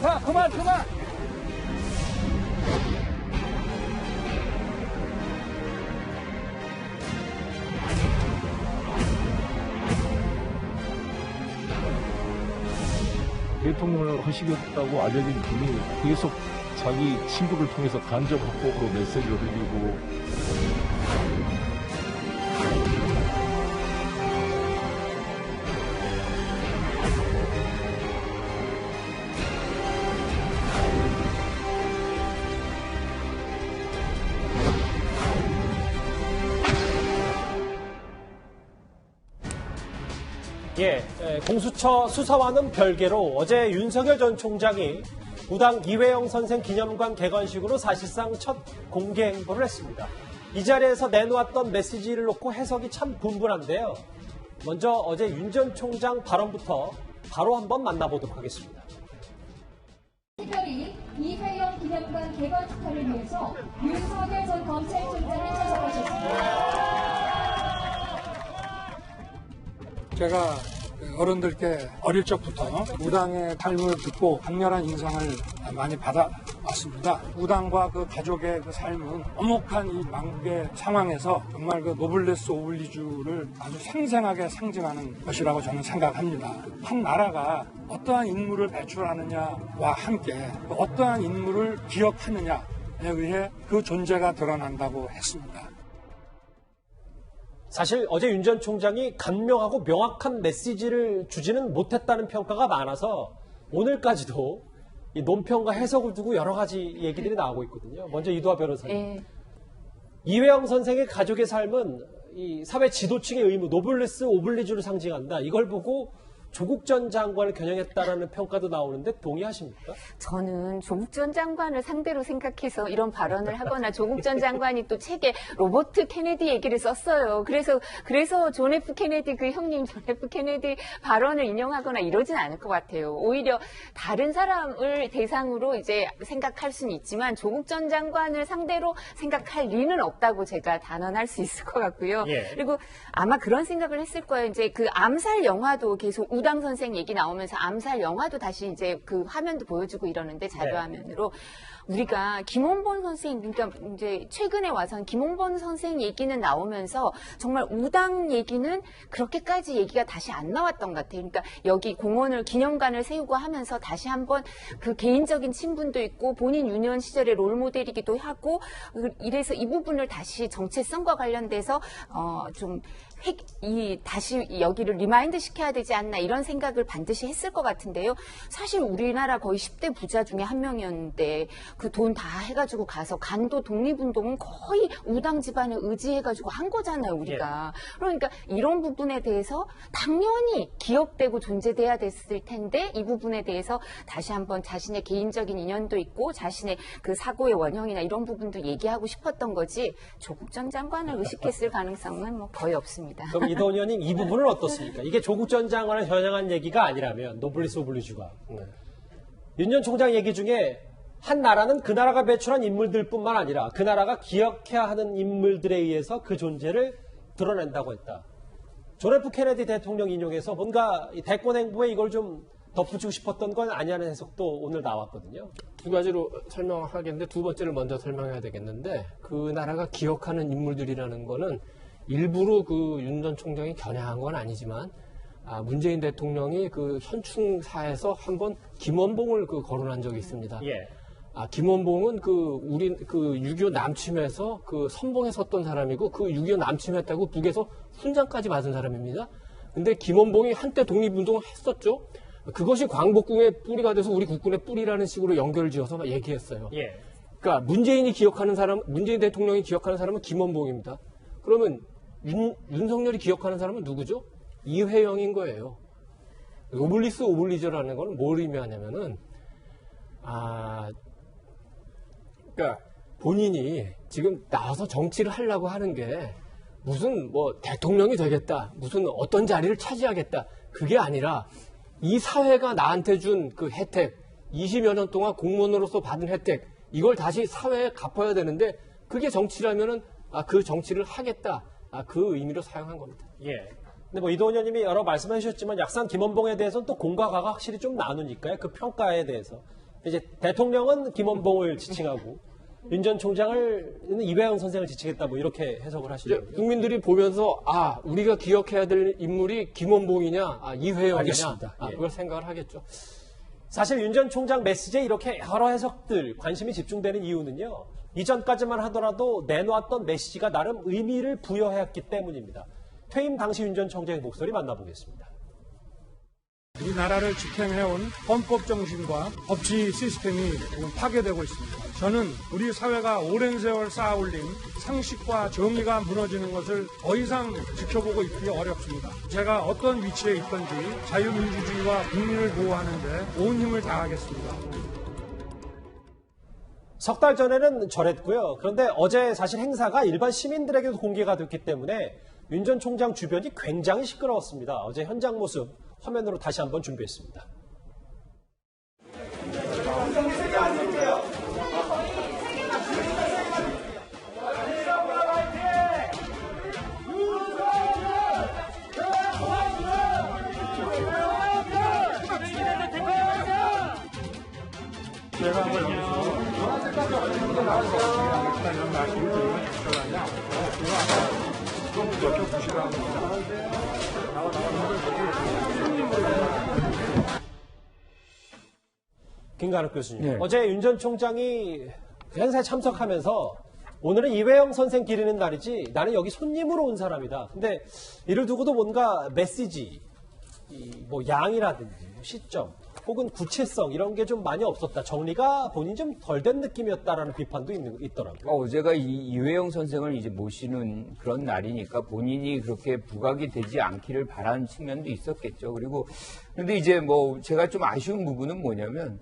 자, 그만. 대통령을 하시겠다고 알려진 분이 계속 자기 친구를 통해서 간접 합법으로 메시지를 흘리고 공수처 수사와는 별개로 어제 윤석열 전 총장이 무당 이회영 선생 기념관 개관식으로 사실상 첫 공개 행보를 했습니다. 이 자리에서 내놓았던 메시지를 놓고 해석이 참 분분한데요. 먼저 어제 윤 전 총장 발언부터 바로 한번 만나보도록 하겠습니다. 특별히 이회영 기념관 개관 축하를 위해서 윤석열 전 검찰총장을 찾아가셨습니다. 제가 어른들께 어릴 적부터 무당의 삶을 듣고 강렬한 인상을 많이 받아왔습니다. 무당과 그 가족의 그 삶은 엄혹한 이 망국의 상황에서 정말 그 노블레스 오블리주를 아주 생생하게 상징하는 것이라고 저는 생각합니다. 한 나라가 어떠한 인물을 배출하느냐와 함께 어떠한 인물을 기억하느냐에 의해 그 존재가 드러난다고 했습니다. 사실 어제 윤 전 총장이 간명하고 명확한 메시지를 주지는 못했다는 평가가 많아서 오늘까지도 이 논평과 해석을 두고 여러 가지 얘기들이 나오고 있거든요. 먼저 이두하 변호사님. 이회영 선생의 가족의 삶은 이 사회 지도층의 의무, 노블레스 오블리주를 상징한다. 이걸 보고 조국 전 장관을 겨냥했다라는 평가도 나오는데 동의하십니까? 저는 조국 전 장관을 상대로 생각해서 이런 발언을 하거나 조국 전 장관이 또 책에 로버트 케네디 얘기를 썼어요. 그래서 존 F 케네디 그 형님 존 F 케네디 발언을 인용하거나 이러진 않을 것 같아요. 오히려 다른 사람을 대상으로 이제 생각할 수는 있지만 조국 전 장관을 상대로 생각할 리는 없다고 제가 단언할 수 있을 것 같고요. 그리고 아마 그런 생각을 했을 거예요. 이제 그 암살 영화도 계속 우당 선생 얘기 나오면서 암살 영화도 다시 이제 그 화면도 보여주고 이러는데 자료화면으로 우리가 김원본 선생, 그러니까 이제 최근에 와서는 김원본 선생 얘기는 나오면서 정말 우당 얘기는 그렇게까지 얘기가 다시 안 나왔던 것 같아요. 그러니까 여기 공원을 기념관을 세우고 하면서 다시 한번 그 개인적인 친분도 있고 본인 유년 시절의 롤모델이기도 하고 이래서 이 부분을 다시 정체성과 관련돼서 좀 다시 여기를 리마인드 시켜야 되지 않나 이런 생각을 반드시 했을 것 같은데요. 사실 우리나라 거의 10대 부자 중에 한 명이었는데 그 돈 다 해가지고 가서 간도 독립운동은 거의 우당 집안에 의지해가지고 한 거잖아요, 우리가. 그러니까 이런 부분에 대해서 당연히 기억되고 존재돼야 됐을 텐데 이 부분에 대해서 다시 한번 자신의 개인적인 인연도 있고 자신의 그 사고의 원형이나 이런 부분도 얘기하고 싶었던 거지 조국 전 장관을 의식했을 가능성은 뭐 거의 없습니다. 그럼 이도원 의원님 이 부분은 어떻습니까? 이게 조국 전 장관을 겨냥한 얘기가 아니라면 노블리스 오블리주가 윤 전 총장 얘기 중에 한 나라는 그 나라가 배출한 인물들뿐만 아니라 그 나라가 기억해야 하는 인물들에 의해서 그 존재를 드러낸다고 했다. 존 F 케네디 대통령 인용해서 뭔가 대권 행보에 이걸 좀 덧붙이고 싶었던 건 아니냐는 해석도 오늘 나왔거든요. 두 가지로 설명하겠는데 두 번째를 먼저 설명해야 되겠는데 그 나라가 기억하는 인물들이라는 거는 일부러 그 윤 전 총장이 겨냥한 건 아니지만 문재인 대통령이 그 현충사에서 한번 김원봉을 그 거론한 적이 있습니다. 김원봉은 우리 6.25 남침에서 그 선봉에 섰던 사람이고 그 6.25 남침했다고 북에서 훈장까지 받은 사람입니다. 근데 김원봉이 한때 독립운동을 했었죠. 그것이 광복궁의 뿌리가 돼서 우리 국군의 뿌리라는 식으로 연결을 지어서 막 얘기했어요. 그러니까 문재인 대통령이 기억하는 사람은 김원봉입니다. 그러면 윤석열이 기억하는 사람은 누구죠? 이회영인 거예요. 노블리스 오블리저라는 건 뭘 의미하냐면은 그러니까 본인이 지금 나와서 정치를 하려고 하는 게 무슨 뭐 대통령이 되겠다, 무슨 어떤 자리를 차지하겠다 그게 아니라 이 사회가 나한테 준 그 혜택, 20여 년 동안 공무원으로서 받은 혜택 이걸 다시 사회에 갚아야 되는데 그게 정치라면은 그 정치를 하겠다. 그 의미로 사용한 겁니다. 예. 근데 뭐 이도원 의원님이 여러 말씀해 주셨지만 약산 김원봉에 대해서는 또 공과 가가 확실히 좀 나누니까요. 그 평가에 대해서. 이제 대통령은 김원봉을 지칭하고 윤 전 총장을 이회영 선생을 지칭했다 뭐 이렇게 해석을 하시죠. 국민들이 보면서 우리가 기억해야 될 인물이 김원봉이냐 이회영이냐 알겠습니다. 예. 그걸 생각을 하겠죠. 사실 윤 전 총장 메시지에 이렇게 여러 해석들, 관심이 집중되는 이유는요. 이전까지만 하더라도 내놓았던 메시지가 나름 의미를 부여했기 때문입니다. 퇴임 당시 윤 전 총장의 목소리 만나보겠습니다. 우리나라를 지탱해온 헌법 정신과 법치 시스템이 지금 파괴되고 있습니다. 저는 우리 사회가 오랜 세월 쌓아올린 상식과 정의가 무너지는 것을 더 이상 지켜보고 있기 어렵습니다. 제가 어떤 위치에 있든지 자유민주주의와 국민을 보호하는 데 온 힘을 다하겠습니다. 석 달 전에는 저랬고요. 그런데 어제 사실 행사가 일반 시민들에게도 공개가 됐기 때문에 윤 전 총장 주변이 굉장히 시끄러웠습니다. 어제 현장 모습 화면으로 다시 한번 준비했습니다. 제가 한번 이런 말씀을 드리면 적절하냐? 좀 여쭤보시라 합니다. 김관욱 교수님. 네. 어제 윤 전 총장이 그 행사에 참석하면서 오늘은 이회영 선생 기리는 날이지 나는 여기 손님으로 온 사람이다. 근데 이를 두고도 뭔가 메시지, 뭐 양이라든지 시점, 혹은 구체성 이런 게 좀 많이 없었다. 정리가 본인이 좀 덜 된 느낌이었다라는 비판도 있더라고요. 어제가 이회영 선생을 이제 모시는 그런 날이니까 본인이 그렇게 부각이 되지 않기를 바라는 측면도 있었겠죠. 그리고 근데 이제 뭐 제가 좀 아쉬운 부분은 뭐냐면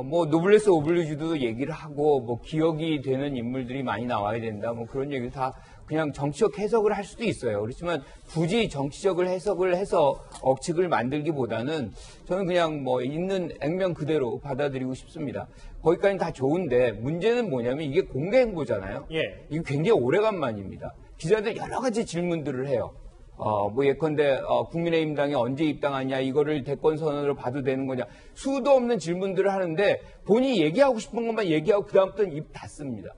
뭐 노블레스 오블리주도 얘기를 하고 뭐 기억이 되는 인물들이 많이 나와야 된다. 뭐 그런 얘기 다 그냥 정치적 해석을 할 수도 있어요. 그렇지만 굳이 정치적을 해석을 해서 억측을 만들기보다는 저는 그냥 뭐 있는 액면 그대로 받아들이고 싶습니다. 거기까지는 다 좋은데 문제는 뭐냐면 이게 공개 행보잖아요. 예. 이게 굉장히 오래간만입니다. 기자들 여러 가지 질문들을 해요. 뭐 예컨대 국민의힘당에 언제 입당하냐, 이거를 대권 선언으로 봐도 되는 거냐, 수도 없는 질문들을 하는데 본인이 얘기하고 싶은 것만 얘기하고 그다음부터는 입 닫습니다.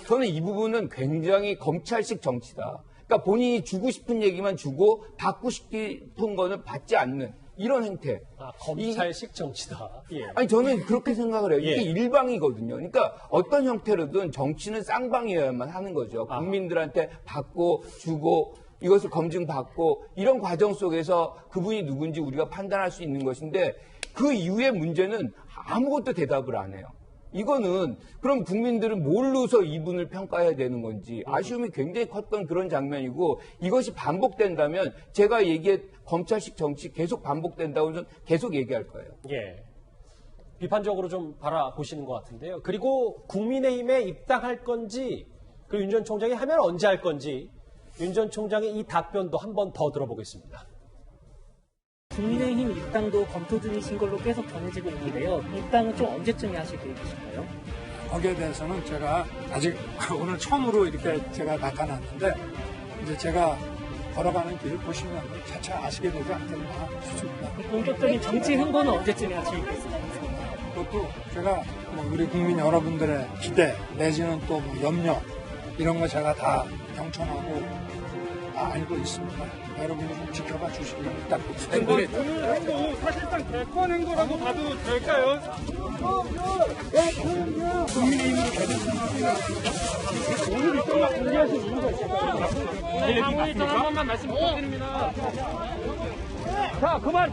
저는 이 부분은 굉장히 검찰식 정치다. 그러니까 본인이 주고 싶은 얘기만 주고 받고 싶은 거는 받지 않는 이런 행태. 검찰식 정치다. 예. 아니 저는 그렇게 생각을 해요. 이게 예. 일방이거든요. 그러니까 어떤 형태로든 정치는 쌍방이어야만 하는 거죠. 국민들한테 받고 주고 이것을 검증받고 이런 과정 속에서 그분이 누군지 우리가 판단할 수 있는 것인데 그 이후의 문제는 아무것도 대답을 안 해요. 이거는 그럼 국민들은 뭘로서 이분을 평가해야 되는 건지 아쉬움이 굉장히 컸던 그런 장면이고, 이것이 반복된다면 제가 얘기한 검찰식 정치 계속 반복된다고 저는 계속 얘기할 거예요. 예. 비판적으로 좀 바라보시는 것 같은데요. 그리고 국민의힘에 입당할 건지, 그리고 윤 전 총장이 하면 언제 할 건지, 윤 전 총장의 이 답변도 한 번 더 들어보겠습니다. 국민의힘 입당도 검토 중이신 걸로 계속 전해지고 있는데요. 입당은 좀 언제쯤에 하실 계획이신가요? 거기에 대해서는 제가 아직 오늘 처음으로 이렇게 제가 나타났는데 이제 제가 걸어가는 길을 보시면 차차 아시게 되지 않겠나 싶습니다. 본격적인 정치 행보는 언제쯤에 하실 계획이신가요? 그것도 제가 뭐 우리 국민 여러분들의 기대 내지는 또 뭐 염려 이런 거 제가 다 경청하고 다 알고 있습니다. 여러분이 좀 지켜봐 주시면 부탁드립니다. 오늘 행보 사실상 대권 행보라고 봐도 될까요? 국민의힘으로 결정하시면 오늘 일정만 공개하신 이유가 있을까요? 네, 향후 일정 한 번만 말씀 부탁드립니다. 자, 그만!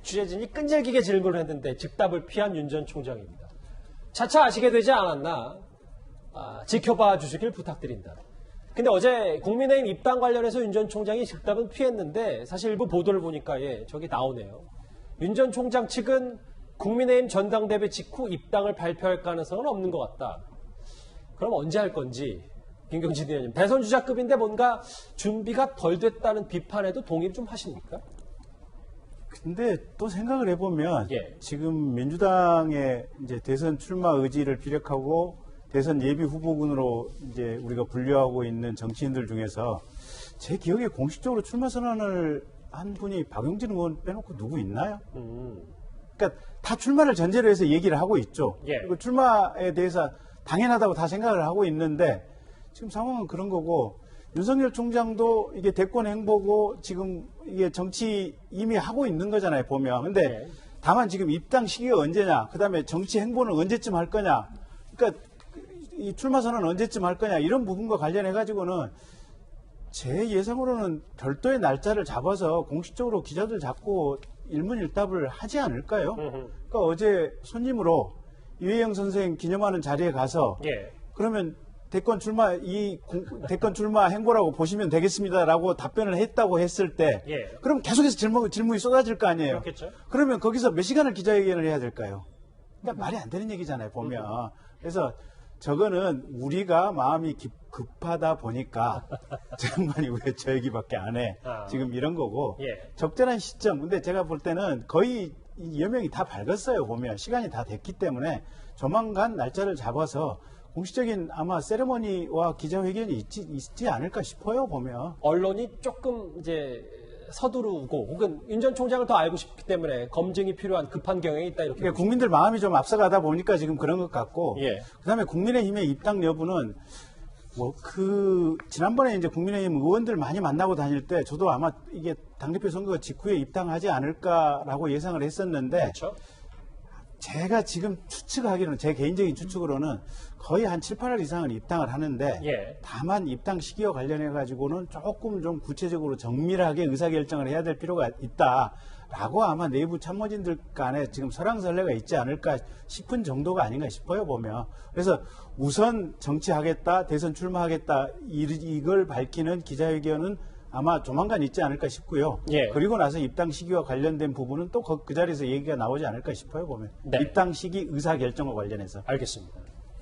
취재진이 끈질기게 질문을 했는데 즉답을 피한 윤 전 총장입니다. 차차 아시게 되지 않았나? 지켜봐 주시길 부탁드린다. 근데 어제 국민의힘 입당 관련해서 윤 전 총장이 즉답은 피했는데 사실 일부 보도를 보니까 저기 나오네요. 윤 전 총장 측은 국민의힘 전당대회 직후 입당을 발표할 가능성은 없는 것 같다. 그럼 언제 할 건지 김경진 의원님, 대선 주자급인데 뭔가 준비가 덜 됐다는 비판에도 동의를 좀 하십니까? 근데 또 생각을 해보면 예. 지금 민주당의 이제 대선 출마 의지를 피력하고 대선 예비 후보군으로 이제 우리가 분류하고 있는 정치인들 중에서 제 기억에 공식적으로 출마 선언을 한 분이 박용진 의원 빼놓고 누구 있나요? 그러니까 다 출마를 전제로 해서 얘기를 하고 있죠. 예. 그리고 출마에 대해서 당연하다고 다 생각을 하고 있는데 지금 상황은 그런 거고 윤석열 총장도 이게 대권 행보고 지금 이게 정치 이미 하고 있는 거잖아요, 보면. 근데 네. 다만 지금 입당 시기가 언제냐, 그 다음에 정치 행보는 언제쯤 할 거냐, 그러니까 이 출마 선언은 언제쯤 할 거냐, 이런 부분과 관련해가지고는 제 예상으로는 별도의 날짜를 잡아서 공식적으로 기자들 잡고 일문일답을 하지 않을까요? 그러니까 어제 손님으로 이회영 선생 기념하는 자리에 가서 예. 그러면 대권 출마 행보라고 보시면 되겠습니다라고 답변을 했다고 했을 때, 예. 그럼 계속해서 질문이 쏟아질 거 아니에요. 그렇겠죠. 그러면 거기서 몇 시간을 기자회견을 해야 될까요? 그러니까 말이 안 되는 얘기잖아요, 보면. 그래서 저거는 우리가 마음이 급하다 보니까 장관이 왜 저 얘기밖에 안 해? 지금 이런 거고 예. 적절한 시점. 근데 제가 볼 때는 거의 이 여명이 다 밝았어요, 보면. 시간이 다 됐기 때문에 조만간 날짜를 잡아서 공식적인 아마 세레머니와 기자회견이 있지 않을까 싶어요, 보면. 언론이 조금 이제 서두르고 혹은 윤 전 총장을 더 알고 싶기 때문에 검증이 필요한 급한 경향이 있다 이렇게. 그러니까 국민들 마음이 좀 앞서가다 보니까 지금 그런 것 같고. 예. 그다음에 국민의힘의 입당 여부는 지난번에 이제 국민의힘 의원들 많이 만나고 다닐 때 저도 아마 이게 당대표 선거 직후에 입당하지 않을까라고 예상을 했었는데. 그렇죠. 제가 지금 추측하기로는, 제 개인적인 추측으로는 거의 한 7, 8월 이상은 입당을 하는데 예. 다만 입당 시기와 관련해가지고는 조금 좀 구체적으로 정밀하게 의사결정을 해야 될 필요가 있다라고 아마 내부 참모진들 간에 지금 설왕설래가 있지 않을까 싶은 정도가 아닌가 싶어요, 보면. 그래서 우선 정치하겠다, 대선 출마하겠다 이걸 밝히는 기자회견은 아마 조만간 있지 않을까 싶고요. 예. 그리고 나서 입당 시기와 관련된 부분은 또 그 자리에서 얘기가 나오지 않을까 싶어요, 보면. 네. 입당 시기 의사결정과 관련해서. 알겠습니다.